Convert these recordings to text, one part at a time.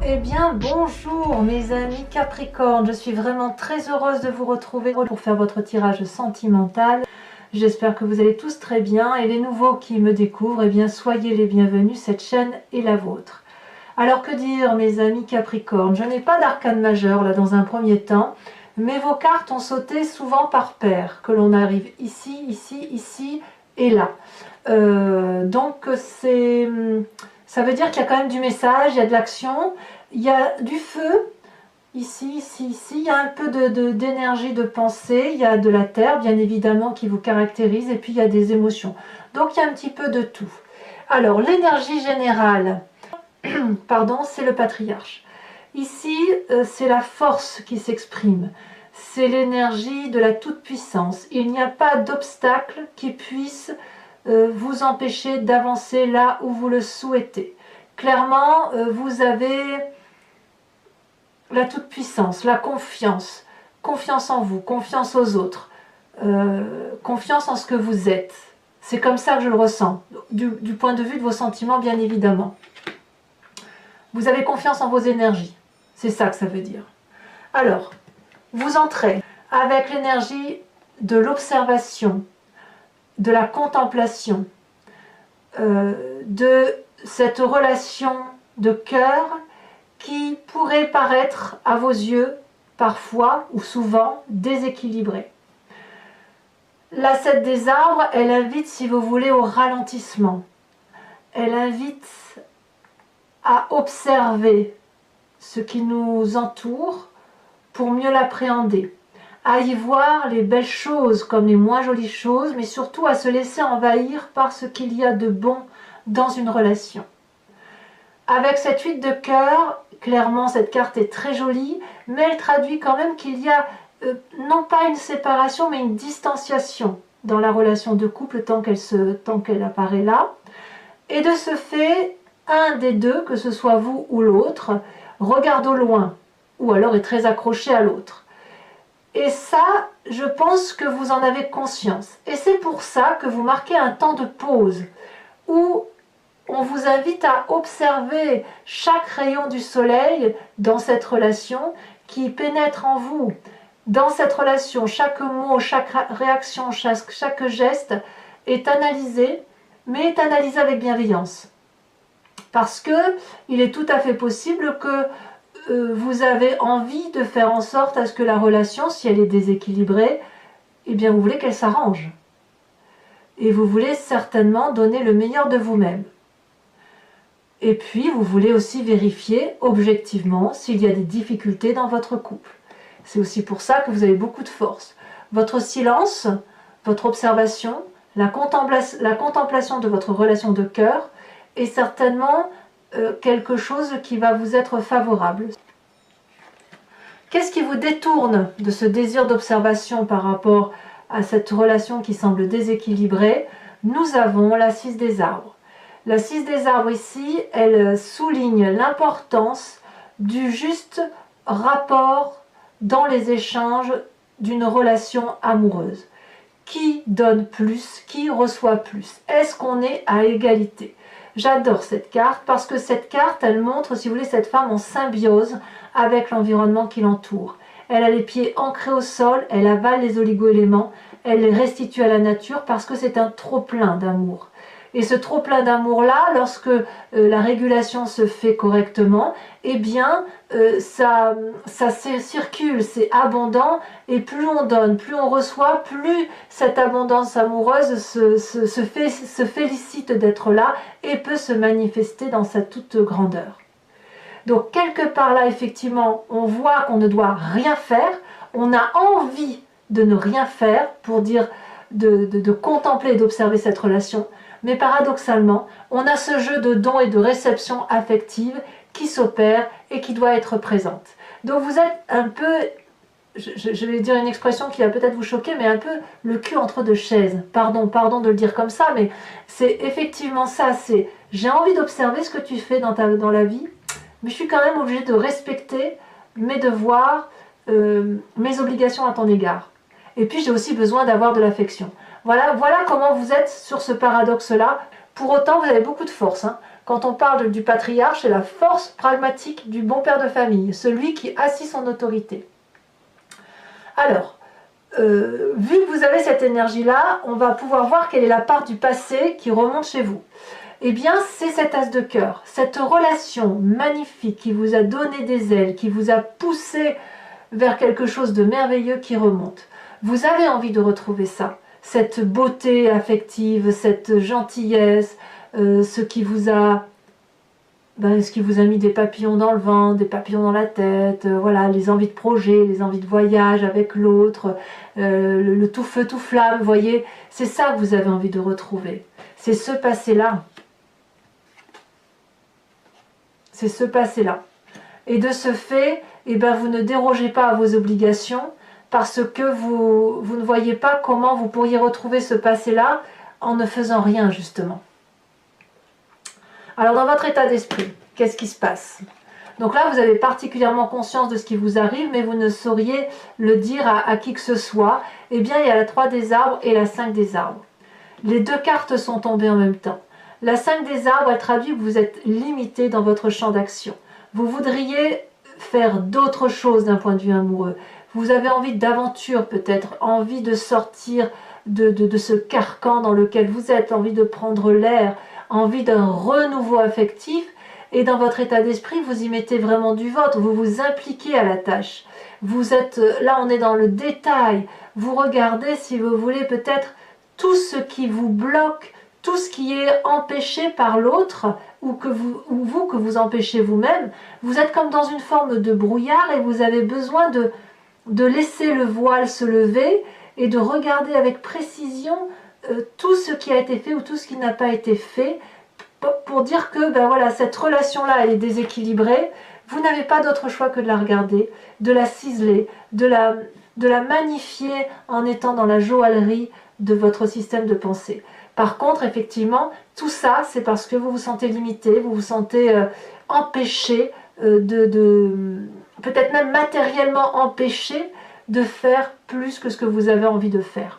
Eh bien, bonjour mes amis Capricorne, je suis vraiment très heureuse de vous retrouver pour faire votre tirage sentimental. J'espère que vous allez tous très bien et les nouveaux qui me découvrent, eh bien soyez les bienvenus, cette chaîne est la vôtre. Alors que dire mes amis Capricorne, je n'ai pas d'arcane majeur là dans un premier temps, mais vos cartes ont sauté souvent par paire, que l'on arrive ici, ici, ici et là. Donc ça veut dire qu'il y a quand même du message, il y a de l'action, il y a du feu, ici, ici, ici, il y a un peu d'énergie de pensée, il y a de la terre bien évidemment qui vous caractérise et puis il y a des émotions. Donc il y a un petit peu de tout. Alors l'énergie générale, pardon, c'est le patriarche. Ici, c'est la force qui s'exprime. C'est l'énergie de la toute-puissance. Il n'y a pas d'obstacle qui puisse vous empêcher d'avancer là où vous le souhaitez. Clairement, vous avez la toute-puissance, la confiance, confiance en vous, confiance aux autres, confiance en ce que vous êtes. C'est comme ça que je le ressens, du point de vue de vos sentiments, bien évidemment. Vous avez confiance en vos énergies, c'est ça que ça veut dire. Alors, vous entrez avec l'énergie de l'observation, de la contemplation, de cette relation de cœur qui pourrait paraître à vos yeux parfois ou souvent déséquilibrée. La 7 des arbres, elle invite, si vous voulez, au ralentissement. Elle invite à observer ce qui nous entoure pour mieux l'appréhender, à y voir les belles choses comme les moins jolies choses, mais surtout à se laisser envahir par ce qu'il y a de bon dans une relation. Avec cette 8 de cœur, clairement cette carte est très jolie, mais elle traduit quand même qu'il y a non pas une séparation, mais une distanciation dans la relation de couple tant qu'elle apparaît là. Et de ce fait, un des deux, que ce soit vous ou l'autre, regarde au loin, ou alors est très accroché à l'autre. Et ça, je pense que vous en avez conscience. Et c'est pour ça que vous marquez un temps de pause, où on vous invite à observer chaque rayon du soleil dans cette relation qui pénètre en vous. Dans cette relation, chaque mot, chaque réaction, chaque geste est analysé, mais est analysé avec bienveillance. Parce que il est tout à fait possible que vous avez envie de faire en sorte à ce que la relation, si elle est déséquilibrée, eh bien vous voulez qu'elle s'arrange. Et vous voulez certainement donner le meilleur de vous-même. Et puis vous voulez aussi vérifier objectivement s'il y a des difficultés dans votre couple. C'est aussi pour ça que vous avez beaucoup de force. Votre silence, votre observation, la contemplation de votre relation de cœur est certainement quelque chose qui va vous être favorable. Qu'est-ce qui vous détourne de ce désir d'observation par rapport à cette relation qui semble déséquilibrée? Nous avons la 6 des arbres. La 6 des arbres ici, elle souligne l'importance du juste rapport dans les échanges d'une relation amoureuse. Qui donne plus? Qui reçoit plus? Est-ce qu'on est à égalité? J'adore cette carte parce que cette carte, elle montre, si vous voulez, cette femme en symbiose avec l'environnement qui l'entoure. Elle a les pieds ancrés au sol, elle avale les oligo-éléments, elle les restitue à la nature parce que c'est un trop-plein d'amour. Et ce trop-plein d'amour-là, lorsque la régulation se fait correctement, eh bien, ça circule, c'est abondant, et plus on donne, plus on reçoit, plus cette abondance amoureuse se félicite d'être là et peut se manifester dans sa toute grandeur. Donc, quelque part là, effectivement, on voit qu'on ne doit rien faire, on a envie de ne rien faire pour dire de contempler et d'observer cette relation. Mais paradoxalement, on a ce jeu de don et de réception affective qui s'opère et qui doit être présente. Donc vous êtes un peu, je vais dire une expression qui va peut-être vous choquer, mais un peu le cul entre deux chaises. Pardon de le dire comme ça, mais c'est effectivement ça. C'est j'ai envie d'observer ce que tu fais dans la vie, mais je suis quand même obligée de respecter mes devoirs, mes obligations à ton égard. Et puis j'ai aussi besoin d'avoir de l'affection. Voilà comment vous êtes sur ce paradoxe-là. Pour autant, vous avez beaucoup de force. Quand on parle du patriarche, c'est la force pragmatique du bon père de famille, celui qui assit son autorité. Alors, vu que vous avez cette énergie-là, on va pouvoir voir quelle est la part du passé qui remonte chez vous. Eh bien, c'est cet as de cœur, cette relation magnifique qui vous a donné des ailes, qui vous a poussé vers quelque chose de merveilleux qui remonte. Vous avez envie de retrouver ça, cette beauté affective, cette gentillesse, ce qui vous a mis des papillons dans le ventre, des papillons dans la tête, voilà, les envies de projet, les envies de voyage avec l'autre, le tout feu, tout flamme, vous voyez, c'est ça que vous avez envie de retrouver. C'est ce passé-là. C'est ce passé-là. Et de ce fait, eh ben, vous ne dérogez pas à vos obligations parce que vous ne voyez pas comment vous pourriez retrouver ce passé-là en ne faisant rien, justement. Alors, dans votre état d'esprit, qu'est-ce qui se passe? Donc là, vous avez particulièrement conscience de ce qui vous arrive, mais vous ne sauriez le dire à qui que ce soit. Eh bien, il y a la 3 des arbres et la 5 des arbres. Les 2 cartes sont tombées en même temps. La 5 des arbres, elle traduit que vous êtes limité dans votre champ d'action. Vous voudriez faire d'autres choses d'un point de vue amoureux. Vous avez envie d'aventure peut-être, envie de sortir de ce carcan dans lequel vous êtes, envie de prendre l'air, envie d'un renouveau affectif. Et dans votre état d'esprit, vous y mettez vraiment du vôtre, vous vous impliquez à la tâche. Vous êtes, là on est dans le détail, vous regardez si vous voulez peut-être tout ce qui vous bloque, tout ce qui est empêché par l'autre, ou que vous empêchez vous-même. Vous êtes comme dans une forme de brouillard et vous avez besoin de laisser le voile se lever et de regarder avec précision tout ce qui a été fait ou tout ce qui n'a pas été fait, pour dire que ben voilà, cette relation-là, elle est déséquilibrée. Vous n'avez pas d'autre choix que de la regarder, de la ciseler, de la magnifier en étant dans la joaillerie de votre système de pensée. Par contre, effectivement, tout ça, c'est parce que vous vous sentez limité, vous vous sentez empêché, peut-être même matériellement empêché de faire plus que ce que vous avez envie de faire.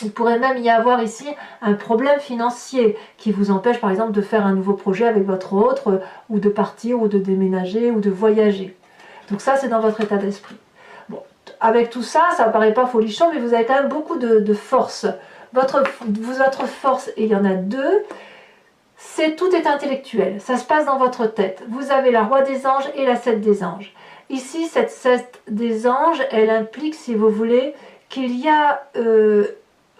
Il pourrait même y avoir ici un problème financier qui vous empêche par exemple de faire un nouveau projet avec votre autre, ou de partir, ou de déménager, ou de voyager. Donc ça, c'est dans votre état d'esprit. Bon, avec tout ça, ça ne paraît pas folichon, mais vous avez quand même beaucoup de force. Votre force, et il y en a 2, tout est intellectuel, ça se passe dans votre tête. Vous avez la roi des anges et la 7 des anges. Ici, cette 7 des anges, elle implique, si vous voulez, qu'il y a...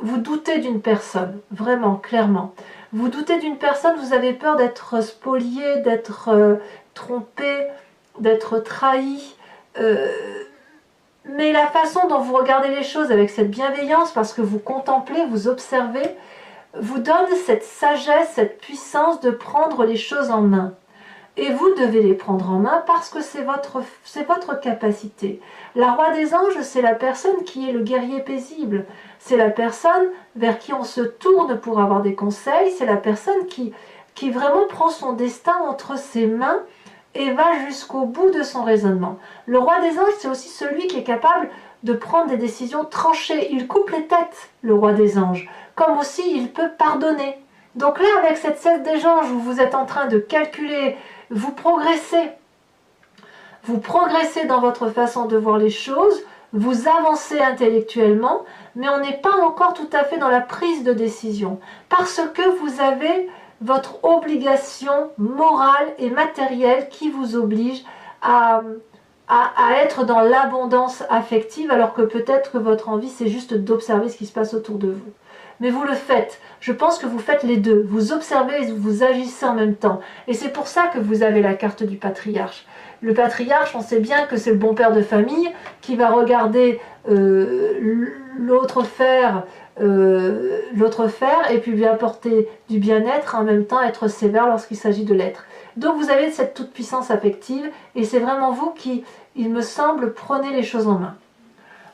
vous doutez d'une personne, vraiment, clairement. Vous doutez d'une personne, vous avez peur d'être spolié, d'être trompé, d'être trahi. Mais la façon dont vous regardez les choses avec cette bienveillance, parce que vous contemplez, vous observez, vous donne cette sagesse, cette puissance de prendre les choses en main. Et vous devez les prendre en main parce que c'est votre capacité. La roi des anges, c'est la personne qui est le guerrier paisible. C'est la personne vers qui on se tourne pour avoir des conseils. C'est la personne qui vraiment prend son destin entre ses mains et va jusqu'au bout de son raisonnement. Le roi des anges, c'est aussi celui qui est capable de prendre des décisions tranchées. Il coupe les têtes, le roi des anges. Comme aussi, il peut pardonner. Donc là, avec cette 7 des anges où vous êtes en train de calculer, vous progressez dans votre façon de voir les choses, vous avancez intellectuellement, mais on n'est pas encore tout à fait dans la prise de décision, parce que vous avez votre obligation morale et matérielle qui vous oblige à être dans l'abondance affective, alors que peut-être que votre envie, c'est juste d'observer ce qui se passe autour de vous. Mais vous le faites. Je pense que vous faites les deux. Vous observez et vous agissez en même temps. Et c'est pour ça que vous avez la carte du patriarche. Le patriarche, on sait bien que c'est le bon père de famille qui va regarder l'autre faire et puis lui apporter du bien-être, en même temps être sévère lorsqu'il s'agit de l'être. Donc vous avez cette toute-puissance affective et c'est vraiment vous qui, il me semble, prenez les choses en main.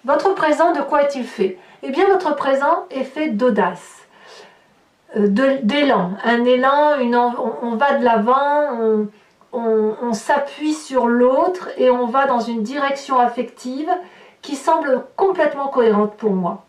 Votre présent, de quoi est-il fait? Eh bien, votre présent est fait d'audace, d'élan. Un élan, on va de l'avant, on s'appuie sur l'autre et on va dans une direction affective qui semble complètement cohérente pour moi.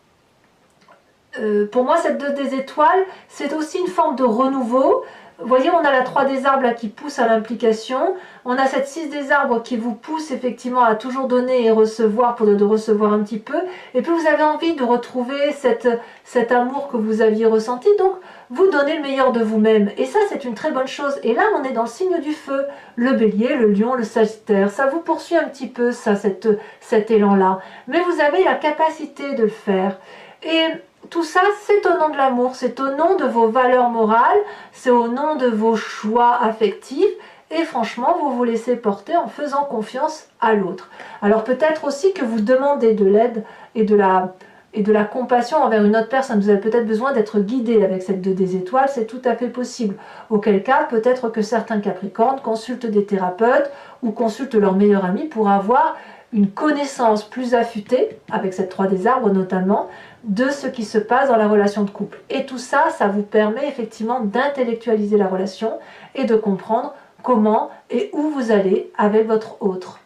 Pour moi, cette 2 des étoiles, c'est aussi une forme de renouveau. Vous voyez, on a la 3 des arbres là qui pousse à l'implication. On a cette 6 des arbres qui vous pousse effectivement à toujours donner et recevoir pour de recevoir un petit peu. Et puis vous avez envie de retrouver cet amour que vous aviez ressenti. Donc vous donnez le meilleur de vous-même. Et ça, c'est une très bonne chose. Et là, on est dans le signe du feu. Le bélier, le lion, le sagittaire. Ça vous poursuit un petit peu, ça, cet élan-là. Mais vous avez la capacité de le faire. Et tout ça, c'est au nom de l'amour, c'est au nom de vos valeurs morales, c'est au nom de vos choix affectifs, et franchement, vous vous laissez porter en faisant confiance à l'autre. Alors peut-être aussi que vous demandez de l'aide et de la compassion envers une autre personne. Vous avez peut-être besoin d'être guidé avec cette 2 des étoiles, c'est tout à fait possible. Auquel cas, peut-être que certains Capricornes consultent des thérapeutes ou consultent leur meilleur ami pour avoir une connaissance plus affûtée, avec cette 3 des arbres notamment, de ce qui se passe dans la relation de couple. Et tout ça, ça vous permet effectivement d'intellectualiser la relation et de comprendre comment et où vous allez avec votre autre.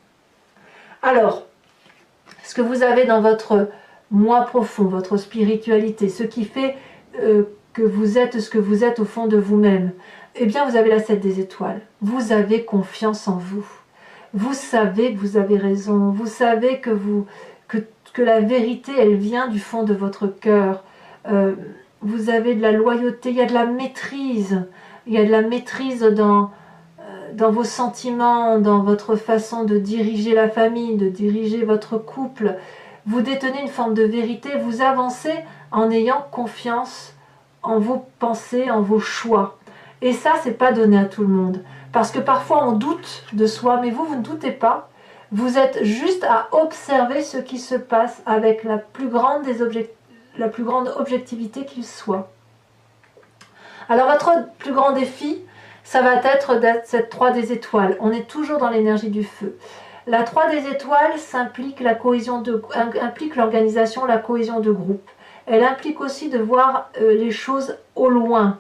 Alors, ce que vous avez dans votre moi profond, votre spiritualité, ce qui fait que vous êtes ce que vous êtes au fond de vous-même, eh bien vous avez la 7 des étoiles. Vous avez confiance en vous. Vous savez que vous avez raison, vous savez que la vérité, elle vient du fond de votre cœur. Vous avez de la loyauté, il y a de la maîtrise. Il y a de la maîtrise dans vos sentiments, dans votre façon de diriger la famille, de diriger votre couple. Vous détenez une forme de vérité, vous avancez en ayant confiance en vos pensées, en vos choix. Et ça, c'est pas donné à tout le monde. Parce que parfois on doute de soi, mais vous ne doutez pas. Vous êtes juste à observer ce qui se passe avec la plus grande objectivité qu'il soit. Alors votre plus grand défi, ça va être cette 3 des étoiles. On est toujours dans l'énergie du feu. La 3 des étoiles implique l'organisation, la cohésion de groupe. Elle implique aussi de voir les choses au loin.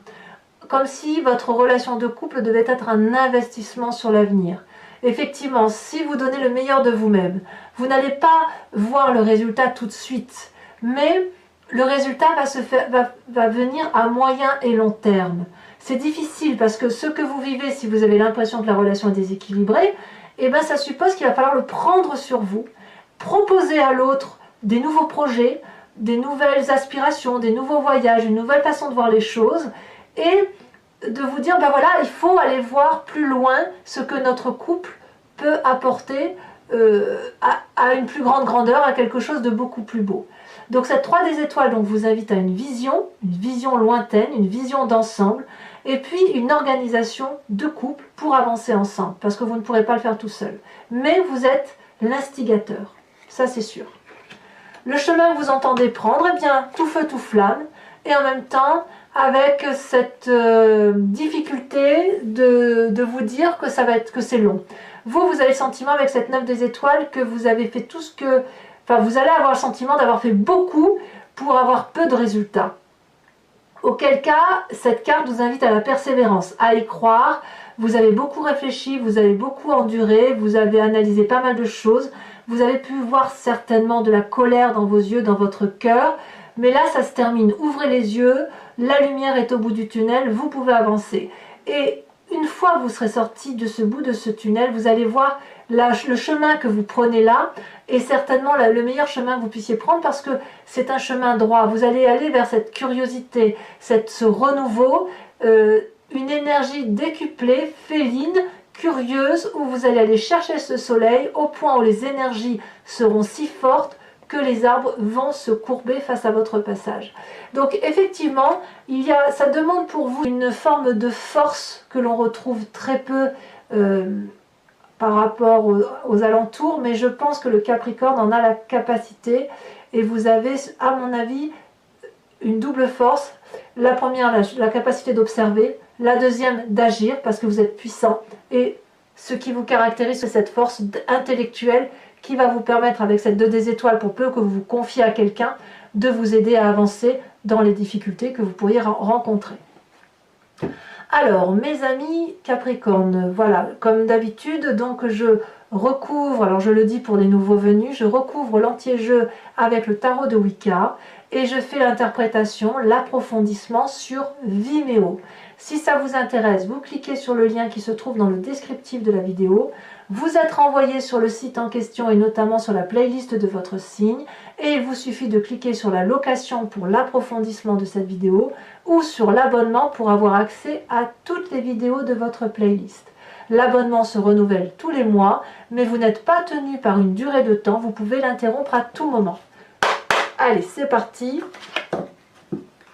Comme si votre relation de couple devait être un investissement sur l'avenir. Effectivement, si vous donnez le meilleur de vous-même, vous n'allez pas voir le résultat tout de suite, mais le résultat va venir à moyen et long terme. C'est difficile parce que ce que vous vivez, si vous avez l'impression que la relation est déséquilibrée, eh ben ça suppose qu'il va falloir le prendre sur vous, proposer à l'autre des nouveaux projets, des nouvelles aspirations, des nouveaux voyages, une nouvelle façon de voir les choses, et de vous dire, ben voilà, il faut aller voir plus loin ce que notre couple peut apporter à une plus grande grandeur, à quelque chose de beaucoup plus beau. Donc cette 3 des étoiles donc, vous invite à une vision lointaine, une vision d'ensemble, et puis une organisation de couple pour avancer ensemble, parce que vous ne pourrez pas le faire tout seul. Mais vous êtes l'instigateur, ça c'est sûr. Le chemin que vous entendez prendre, eh bien, tout feu, tout flamme, et en même temps, avec cette difficulté de vous dire que c'est long. Vous avez le sentiment avec cette 9 des étoiles que vous avez fait tout ce que... Enfin, vous allez avoir le sentiment d'avoir fait beaucoup pour avoir peu de résultats. Auquel cas, cette carte vous invite à la persévérance, à y croire. Vous avez beaucoup réfléchi, vous avez beaucoup enduré, vous avez analysé pas mal de choses. Vous avez pu voir certainement de la colère dans vos yeux, dans votre cœur. Mais là, ça se termine. Ouvrez les yeux, la lumière est au bout du tunnel, vous pouvez avancer. Et une fois que vous serez sorti de ce bout de ce tunnel, vous allez voir le chemin que vous prenez là est certainement le meilleur chemin que vous puissiez prendre parce que c'est un chemin droit. Vous allez aller vers cette curiosité, ce renouveau, une énergie décuplée, féline, curieuse, où vous allez aller chercher ce soleil au point où les énergies seront si fortes que les arbres vont se courber face à votre passage. Donc effectivement, ça demande pour vous une forme de force que l'on retrouve très peu par rapport aux alentours, mais je pense que le Capricorne en a la capacité et vous avez, à mon avis, une double force. La première, la capacité d'observer, la deuxième, d'agir parce que vous êtes puissant et ce qui vous caractérise, c'est cette force intellectuelle qui va vous permettre, avec cette 2 des étoiles, pour peu que vous vous confiez à quelqu'un, de vous aider à avancer dans les difficultés que vous pourriez rencontrer. Alors, mes amis Capricorne, voilà, comme d'habitude, donc je recouvre, alors je le dis pour les nouveaux venus, je recouvre l'anti-jeu avec le tarot de Wicca et je fais l'interprétation, l'approfondissement sur Vimeo. Si ça vous intéresse, vous cliquez sur le lien qui se trouve dans le descriptif de la vidéo. Vous êtes renvoyé sur le site en question et notamment sur la playlist de votre signe. Et il vous suffit de cliquer sur la location pour l'approfondissement de cette vidéo ou sur l'abonnement pour avoir accès à toutes les vidéos de votre playlist. L'abonnement se renouvelle tous les mois, mais vous n'êtes pas tenu par une durée de temps, vous pouvez l'interrompre à tout moment. Allez, c'est parti.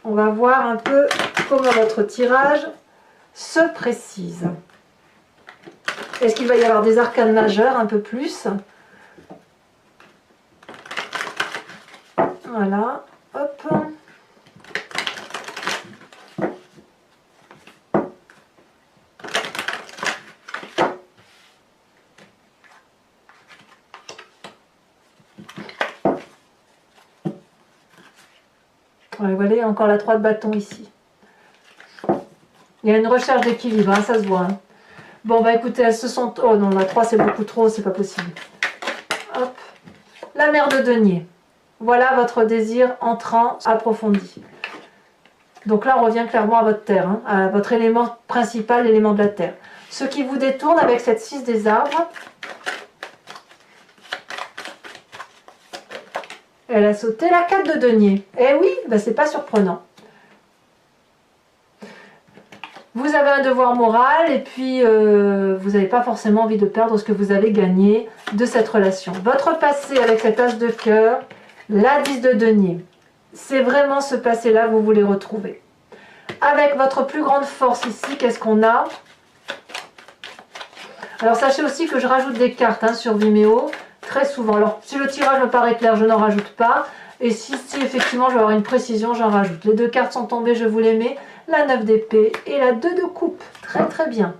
On va voir un peu comment votre tirage se précise. Est-ce qu'il va y avoir des arcanes majeures un peu plus? Voilà, hop. Ouais, vous voyez, encore la 3 de bâton ici. Il y a une recherche d'équilibre, hein, ça se voit. Hein. Bon, bah écoutez, elles se sont... Oh non, la 3 c'est beaucoup trop, c'est pas possible. Hop. La mer de denier. Voilà votre désir entrant, approfondi. Donc là, on revient clairement à votre terre, hein, à votre élément principal, l'élément de la terre. Ce qui vous détourne avec cette 6 des arbres, elle a sauté la 4 de denier. Eh oui, bah c'est pas surprenant. Vous avez un devoir moral et puis vous n'avez pas forcément envie de perdre ce que vous avez gagné de cette relation. Votre passé avec cet as de cœur, la 10 de denier, c'est vraiment ce passé-là que vous voulez retrouver. Avec votre plus grande force ici, qu'est-ce qu'on a? Alors sachez aussi que je rajoute des cartes hein, sur Vimeo, très souvent. Alors si le tirage me paraît clair, je n'en rajoute pas. Et si effectivement je vais avoir une précision, j'en rajoute. Les 2 cartes sont tombées, je vous les mets. La 9 d'épée et la 2 de coupe. Très très bien.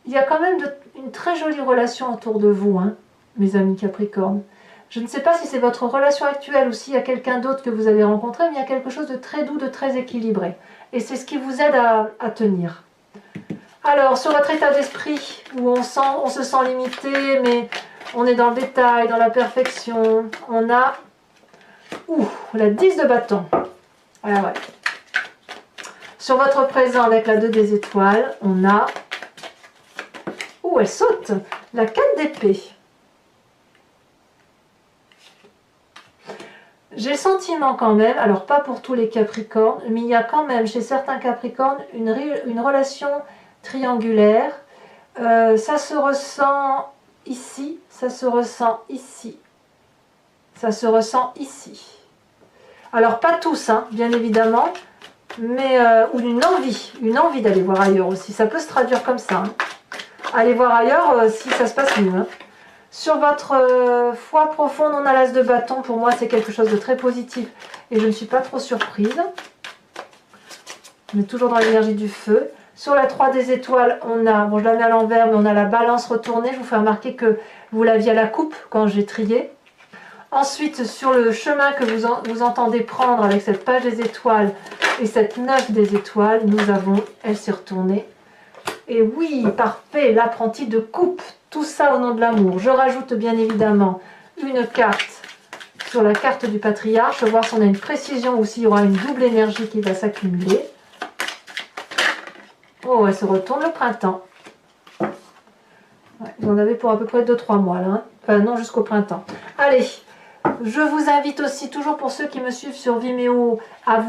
Il y a quand même une très jolie relation autour de vous, hein, mes amis Capricorne. Je ne sais pas si c'est votre relation actuelle ou s'il y a quelqu'un d'autre que vous avez rencontré, mais il y a quelque chose de très doux, de très équilibré. Et c'est ce qui vous aide à tenir. Alors, sur votre état d'esprit, où on se sent limité, mais on est dans le détail, dans la perfection, on a la 10 de bâton. Ah ouais. Sur votre présent, avec la 2 des étoiles, on a... elle saute! La 4 d'épée. J'ai le sentiment quand même, alors pas pour tous les Capricornes, mais il y a quand même chez certains Capricornes une relation triangulaire. Ça se ressent ici, ça se ressent ici, ça se ressent ici. Alors pas tous, hein, bien évidemment, mais ou une envie d'aller voir ailleurs aussi. Ça peut se traduire comme ça. Hein. Allez voir ailleurs si ça se passe mieux. Hein. Sur votre foi profonde, on a l'as de bâton. Pour moi, c'est quelque chose de très positif et je ne suis pas trop surprise. On est toujours dans l'énergie du feu. Sur la 3 des étoiles, on a, bon je la mets à l'envers, mais on a la balance retournée. Je vous fais remarquer que vous l'aviez à la coupe quand j'ai trié. Ensuite, sur le chemin que vous entendez prendre avec cette page des étoiles et cette 9 des étoiles, nous avons, elle s'est retournée. Et oui, parfait, l'apprenti de coupe. Tout ça au nom de l'amour. Je rajoute bien évidemment une carte sur la carte du patriarche. Voir si on a une précision ou s'il y aura une double énergie qui va s'accumuler. Oh, elle se retourne le printemps. Ouais, vous en avez pour à peu près 2-3 mois là. Hein. Enfin non, jusqu'au printemps. Allez, je vous invite aussi, toujours pour ceux qui me suivent sur Vimeo, à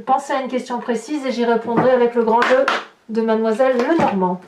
penser à une question précise et j'y répondrai avec le grand jeu de Mademoiselle Lenormand.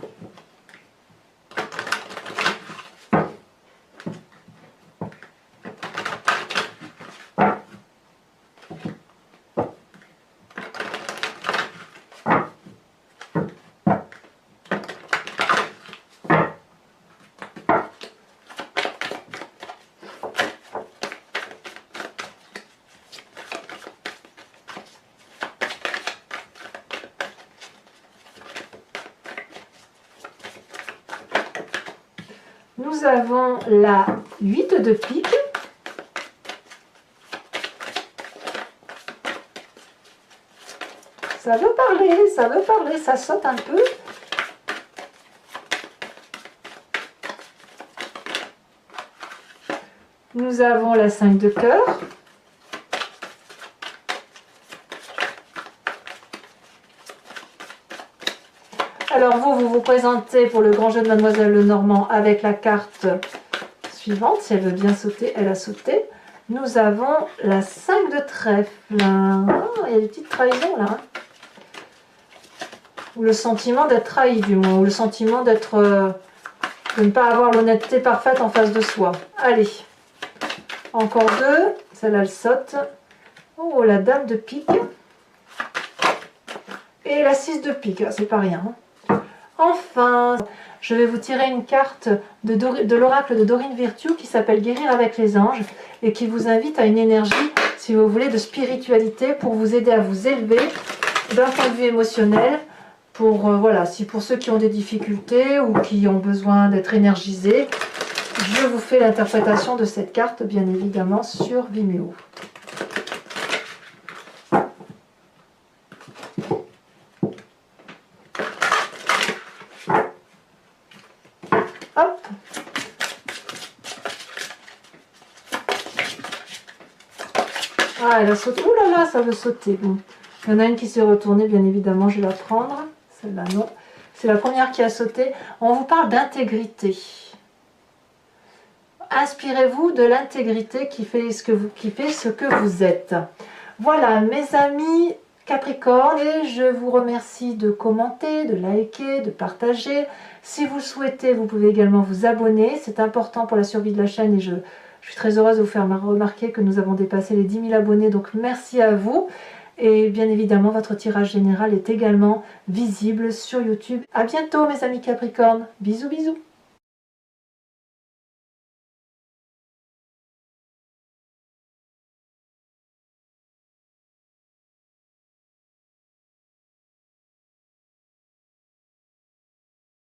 Nous avons la 8 de pique. Ça veut parler, ça saute un peu. Nous avons la 5 de cœur. vous présenter pour le grand jeu de Mademoiselle Lenormand avec la carte suivante. Si elle veut bien sauter, elle a sauté. Nous avons la 5 de trèfle. Oh, il y a des petites trahisons là. Ou le sentiment d'être trahi du moins. Ou le sentiment d'être... de ne pas avoir l'honnêteté parfaite en face de soi. Allez. Encore 2. Celle-là, elle saute. Oh, la dame de pique. Et la 6 de pique. C'est pas rien. Enfin, je vais vous tirer une carte de l'oracle de Dorine Virtue qui s'appelle Guérir avec les anges et qui vous invite à une énergie, si vous voulez, de spiritualité pour vous aider à vous élever d'un point de vue émotionnel. Voilà, si pour ceux qui ont des difficultés ou qui ont besoin d'être énergisés, je vous fais l'interprétation de cette carte, bien évidemment, sur Vimeo. Hop. Ah, elle a sauté. Ouh là là, ça veut sauter. Bon. Il y en a une qui s'est retournée, bien évidemment, je vais la prendre. Celle-là, non. C'est la première qui a sauté. On vous parle d'intégrité. Inspirez-vous de l'intégrité qui fait ce que vous êtes. Voilà, mes amis Capricorne, et je vous remercie de commenter, de liker, de partager. Si vous le souhaitez, vous pouvez également vous abonner. C'est important pour la survie de la chaîne et je suis très heureuse de vous faire remarquer que nous avons dépassé les 10 000 abonnés. Donc merci à vous. Et bien évidemment, votre tirage général est également visible sur YouTube. À bientôt mes amis Capricorne. Bisous bisous.